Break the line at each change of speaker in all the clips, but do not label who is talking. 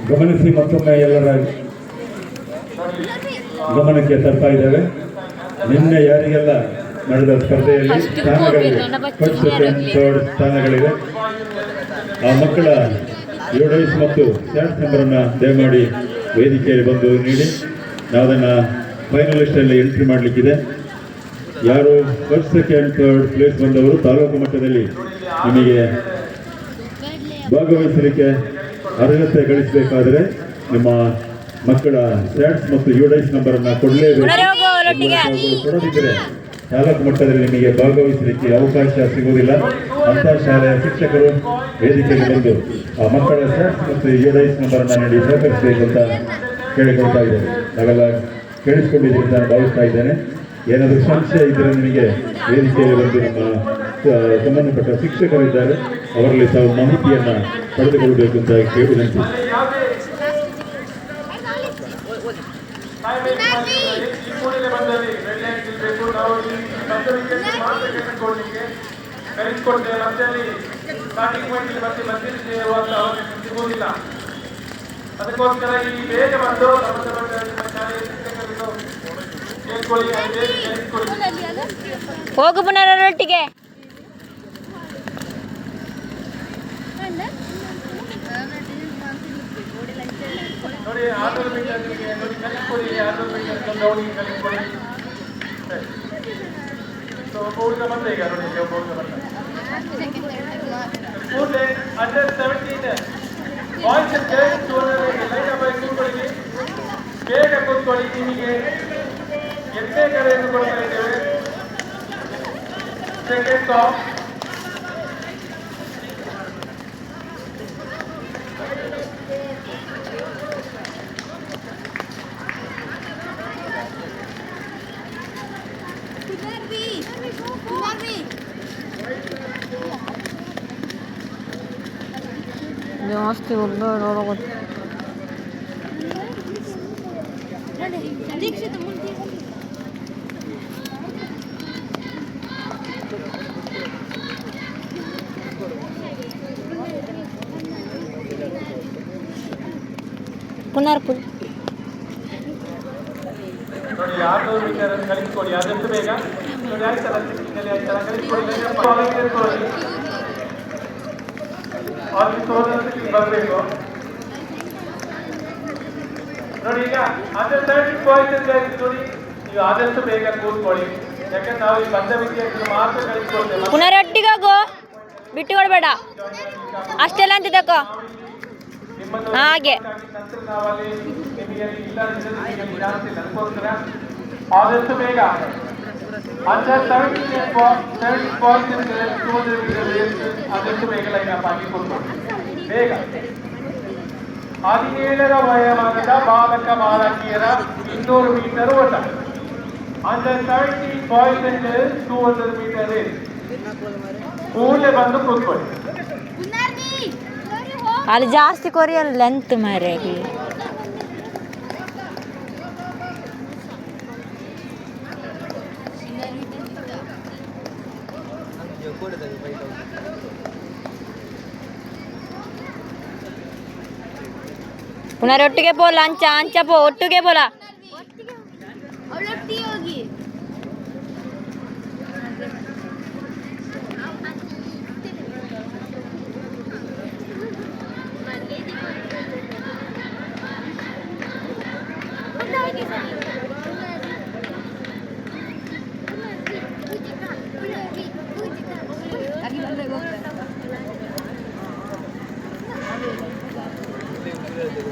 ಗಮನಿಸಿ ಮತ್ತೊಮ್ಮೆ ಎಲ್ಲರ ಗಮನಕ್ಕೆ ತರ್ತಾ ಇದ್ದೇವೆ. ನಿನ್ನೆ ಯಾರಿಗೆಲ್ಲ ನಡೆದ ಸ್ಪರ್ಧೆಯಲ್ಲಿ ಸ್ಥಾನಗಳಿವೆ, ಫಸ್ಟ್ ಸೆಕೆಂಡ್ ಥರ್ಡ್ ಸ್ಥಾನಗಳಿವೆ. ಆ ಮಕ್ಕಳ ಯುಡೈಸ್ ಮತ್ತು ಸ್ಯಾಟ್ಸ್ ನಂಬರನ್ನು ದಯಮಾಡಿ ವೇದಿಕೆಯಲ್ಲಿ ಬಂದು ನೀಡಿ. ನಾವು ಅದನ್ನು ಫೈನಲಿಸ್ಟಲ್ಲಿ ಎಂಟ್ರಿ ಮಾಡಲಿಕ್ಕಿದೆ. ಯಾರು ಫಸ್ಟ್ ಸೆಕೆಂಡ್ ಥರ್ಡ್ ಪ್ಲೇಸ್ ಬಂದವರು ತಾಲೂಕು ಮಟ್ಟದಲ್ಲಿ ನಿಮಗೆ ಭಾಗವಹಿಸಲಿಕ್ಕೆ ಅರ್ಹತೆ ಗಳಿಸಬೇಕಾದರೆ ನಿಮ್ಮ ಮಕ್ಕಳ ಸ್ಯಾಟ್ಸ್ ಮತ್ತು ಯುಡೈಸ್ ನಂಬರನ್ನು ಕೊಡಲೇಬೇಕು. ಕೊಡದಿದ್ದರೆ ತಾಲೂಕು ಮಟ್ಟದಲ್ಲಿ ನಿಮಗೆ ಭಾಗವಹಿಸಲಿಕ್ಕೆ ಅವಕಾಶ ಸಿಗುವುದಿಲ್ಲ. ಅಂಥ ಶಾಲೆಯ ಶಿಕ್ಷಕರು ವೇದಿಕೆಗೆ ಬಂದು ಆ ಮಕ್ಕಳ ಸ್ಯಾಟ್ಸ್ ಮತ್ತು ಯುಡೈಸ್ ನಂಬರನ್ನು ನೀಡಿ ಸಹಕರಿಸಬೇಕು ಅಂತ ಕೇಳಿಕೊಳ್ತಾ ಇದ್ದೇನೆ. ನಾವೆಲ್ಲ ಕೇಳಿಸ್ಕೊಂಡಿದ್ದೀರಿ ಅಂತ ನಾನು ಭಾವಿಸ್ತಾ ಇದ್ದೇನೆ. ಏನಾದರೂ ಸಂಶಯ ಇದ್ದರೆ ನಿಮಗೆ ವೇದಿಕೆಯಲ್ಲಿ ಬಂದು ನಮ್ಮ ಸಂಬಂಧಪಟ್ಟ ಶಿಕ್ಷಕರಿದ್ದಾರೆ, ಅವರಲ್ಲಿ ತಾವು ಮಾಹಿತಿಯನ್ನು ಪಡೆದುಕೊಳ್ಳಬೇಕು ಅಂತ ವಿನಂತಿ.
ಅದಕ್ಕೋಸ್ಕರ ಈ ಬೇಗ ಬಂದು ಹೋಗು ಪುನರೊಟ್ಟಿಗೆ ನೋಡಿ. ಆಟೋದ ನೋಡಿ ಕಲಿಸ್ಕೊಳ್ಳಿ, ಆಟೋದ ಕಲಿಸ್ಕೊಳ್ಳಿ. ಬೋರ್ಡ್ ಬಂದ ಈಗ ನೋಡಿ, ಬೋರ್ಡ್ ಬಂದ ಕೂಡಲೇ under 17 boys and girls line up ಆಗಿ ಕೂತ್ಕೊಳ್ಳಿ, ಬೇಗ ಕೂತ್ಕೊಳ್ಳಿ. ನಿಮಗೆ ಎಷ್ಟೇ ಕರೆಯನ್ನು ಕೊಡ್ತಾ ಇದ್ದೇವೆ. ಸೆಕೆಂಡ್ ಆಫ್
ಜಾಸ್ತಿ ಒಬ್ಬರು
ಪುನರ್ಪುಲ್
ನೋಡಿ. ಆಟೋ ವಿಚಾರ ಕಲಿಸ್ಕೊಡಿ ಆದಷ್ಟು ಬೇಗ. ನೋಡಿ ಆಯ್ತಲ್ಲ, ಆಯ್ತಲ್ಲ, ಕಲಿಸ್ಕೊಡಿ. ಅವ್ರಿಗೆ ಸೋದರಕ್ಕೆ ಬರಬೇಕು ನೋಡಿ. ಈಗ ಅಂಡರ್ 13 ಬಾಯ್ಸ್ ನೋಡಿ, ನೀವು ಆದಷ್ಟು ಬೇಗ ಕೂತ್ಕೊಳ್ಳಿ. ಯಾಕಂದ್ರೆ ನಾವು ಈ ಬಂದ ವಿದ್ಯಾರ್ಥಿಗಳು ಮಾತ್ರ ಕಲಿಸ್ಕೊಳ್ತೇವೆ.
ಪುನರೊಟ್ಟಿಗಾಗೋ ಬಿಟ್ಟು ಕೊಡಬೇಡ, ಅಷ್ಟೆಲ್ಲ ಅಂತ ತಕೋ ಹಾಗೆ.
ನಂತರ ನಾವಲ್ಲಿ ನಿಮಗೆ ಇಲ್ಲ ಜಾಸ್ತಿ ನನಗೋಸ್ಕರ ಆದಷ್ಟು ಬೇಗ ಅಂಡರ್ 17 ಬಾಯ್ಸ್ ಆದಷ್ಟು ಬೇಗ ಲೈನ್ ಅಪ್ ಆಗಿ ಕೂತ್ಕೊಳ್ಳಿ ಬೇಗ. 17ರ ವಯೋಮಾನದ ಬಾಲಕ ಬಾಲಕಿಯರ 200 ಮೀಟರ್ ಓಟ. Under 17 boys and girls 200 metre race. ಕೂಡಲೇ ಬಂದು ಕೂತ್ಕೊಳ್ಳಿ.
ಅಲ್ಲಿ ಜಾಸ್ತಿ ಕೊರಿಯಲ್ ಲೆಂತ್ ಮಾರೆ. ಪುನರೊಟ್ಟಿಗೆ ಪೋ, ಲಂಚ ಅಂಚ ಪೋ, ಒಟ್ಟಿಗೆ ಬೋಲ.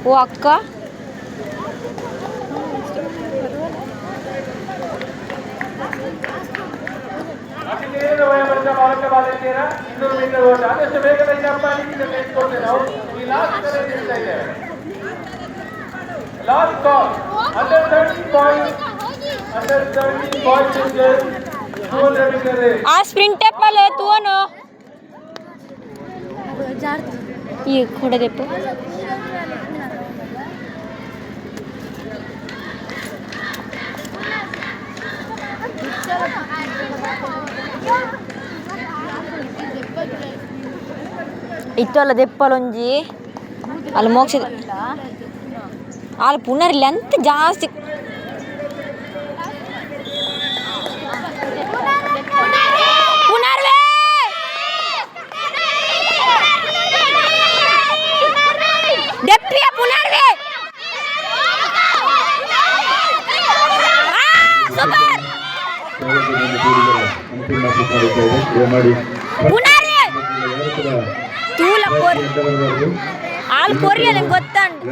ಓ ಅಕ್ಕ,
ವಯೋಮಾನದ ಬಾಲಕ ಬಾಲಕಿಯರ 200 ಮೀಟರ್ ಓಟ. ಆದಷ್ಟು ಬೇಗ ಲೈನ್ ಅಪ್ ಮಾಡಿ ಕಲಿಸ್ಕೊಳ್ತೇವೆ. ನಾವು ಈ ಲಾಸ್ಟ್ ಕರೆ ನಿಲ್ತಾ ಇದ್ದೇವೆ. Last call under 13 boys and girls 200 metre race.
ಆ ಸ್ಪ್ರಿಂಟ್ ಟೆಪ್ಪಲ್ಲಿ ತೂನು ಈ ಕೊಡದೆಪ್ಪು. ಇತ್ತು ಅಲ್ಲ ದೆಪ್ಪಲೊಂಜಿ
ಅಲ್ಲಿ ಮೋಕ್ಷ ಅಲ್ಲಿ ಪುನರ್ ಲೆಂತ್ ಜಾಸ್ತಿ. ಹಾಲು ಕೊರಿ ನಂಗೆ ಗೊತ್ತಾಂಡು